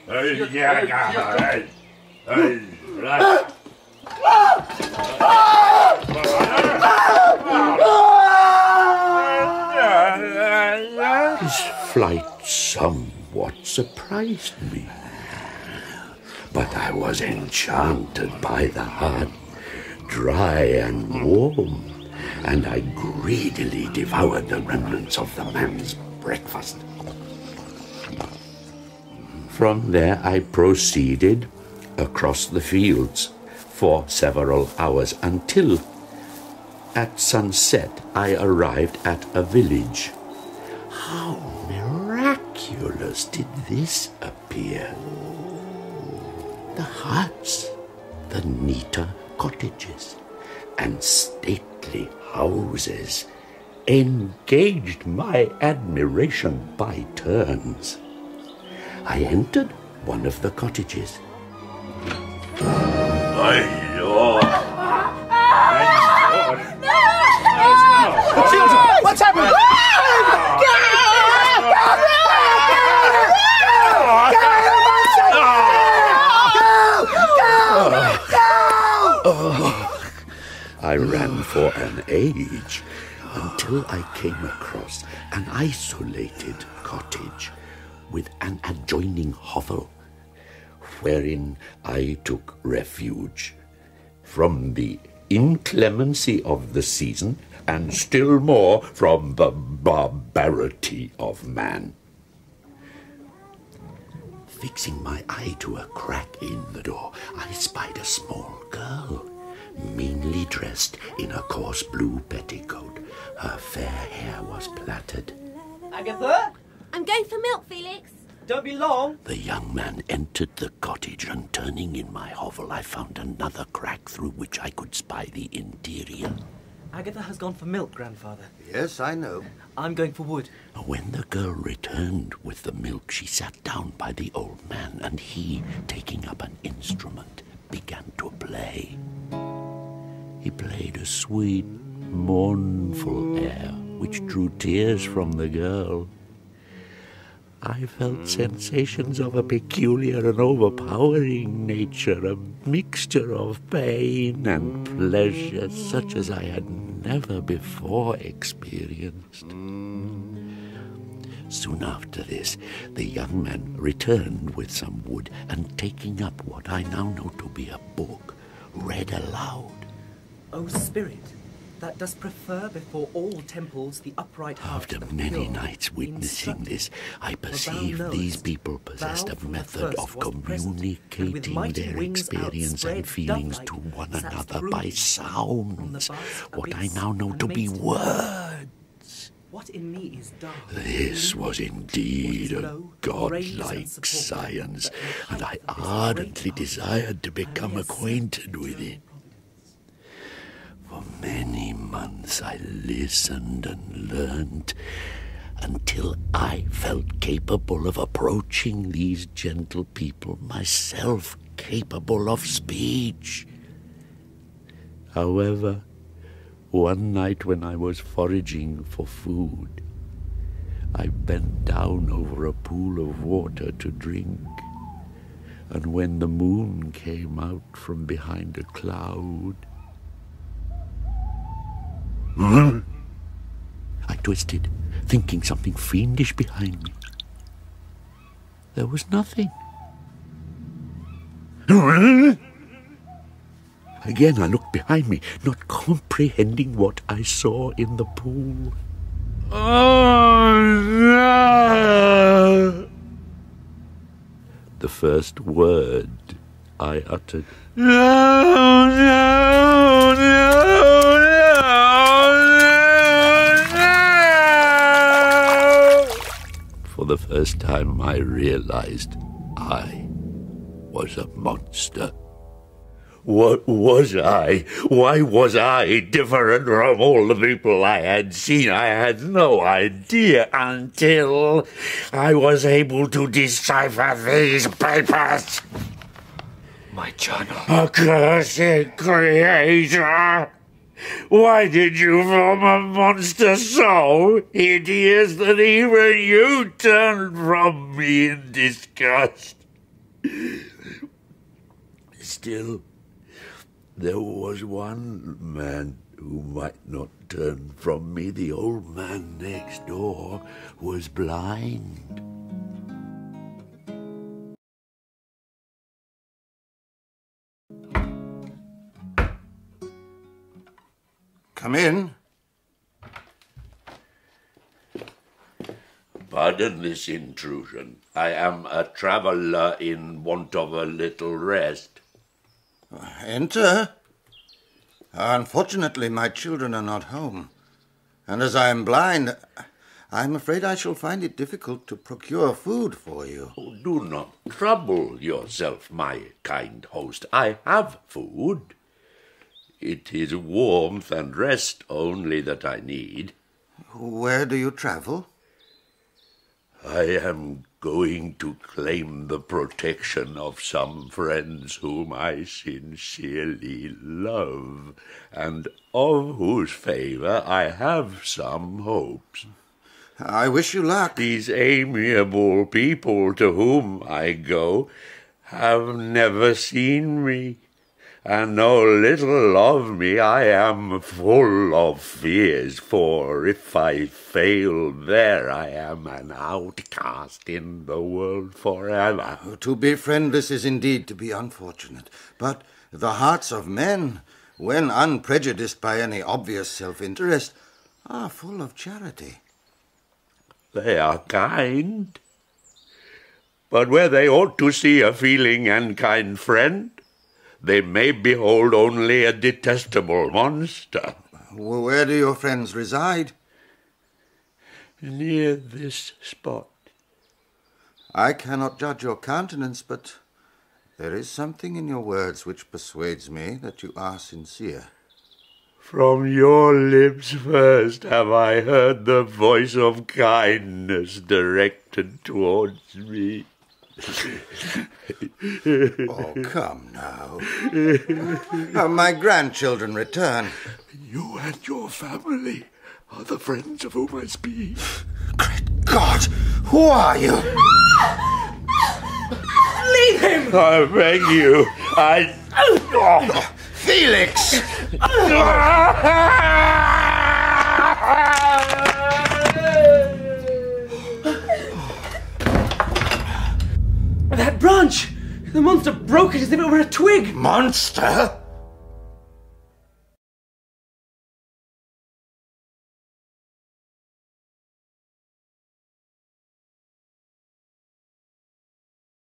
His flight somewhat surprised me, but I was enchanted by the hut, dry and warm, and I greedily devoured the remnants of the man's breakfast. From there I proceeded across the fields for several hours until, at sunset, I arrived at a village. How miraculous did this appear! The huts, the neater cottages, and stately houses engaged my admiration by turns. I entered one of the cottages. What's happening? I ran for an age until I came across an isolated cottage with an adjoining hovel, wherein I took refuge from the inclemency of the season and still more from the barbarity of man. Fixing my eye to a crack in the door, I spied a small girl, meanly dressed in a coarse blue petticoat. Her fair hair was plaited. Agatha? I'm going for milk, Felix. Don't be long. The young man entered the cottage, and turning in my hovel, I found another crack through which I could spy the interior. Agatha has gone for milk, Grandfather. Yes, I know. I'm going for wood. When the girl returned with the milk, she sat down by the old man, and he, taking up an instrument, began to play. He played a sweet, mournful air, which drew tears from the girl. I felt sensations of a peculiar and overpowering nature, a mixture of pain and pleasure such as I had never before experienced. Soon after this, the young man returned with some wood, and taking up what I now know to be a book, read aloud. O Spirit, that dost prefer before all temples the upright heart. After many nights witnessing this, I perceived these people possessed a method of communicating their experience and feelings to one another by sounds, what I now know to be words. What in me is dark? This was indeed a godlike science, and I ardently desired to become acquainted with it. For many months I listened and learnt until I felt capable of approaching these gentle people, myself capable of speech. However, one night when I was foraging for food, I bent down over a pool of water to drink, and when the moon came out from behind a cloud, I twisted, thinking something fiendish behind me. There was nothing. Again I looked behind me, not comprehending what I saw in the pool. Oh, no! The first word I uttered. No, no, no, no, no! For the first time I realized I was a monster. What was I? Why was I different from all the people I had seen? I had no idea until I was able to decipher these papers. My journal. Accursed creator! Why did you form a monster so hideous that even you turned from me in disgust? Still, there was one man who might not turn from me. The old man next door was blind. Come in. Pardon this intrusion. I am a traveller in want of a little rest. Enter. Unfortunately, my children are not home. And as I am blind, I'm afraid I shall find it difficult to procure food for you. Oh, do not trouble yourself, my kind host. I have food. It is warmth and rest only that I need. Where do you travel? I am going to claim the protection of some friends whom I sincerely love, and of whose favour I have some hopes. I wish you luck. These amiable people to whom I go have never seen me, and know little of me. I am full of fears, for if I fail there, I am an outcast in the world forever. To be friendless is indeed to be unfortunate, but the hearts of men, when unprejudiced by any obvious self-interest, are full of charity. They are kind, but where they ought to see a feeling and kind friend, they may behold only a detestable monster. Where do your friends reside? Near this spot. I cannot judge your countenance, but there is something in your words which persuades me that you are sincere. From your lips first have I heard the voice of kindness directed towards me. Oh, come now. My grandchildren return. You and your family are the friends of whom I speak. Great God! Who are you? Leave him! I beg you, Felix! That branch! The monster broke it as if it were a twig! Monster?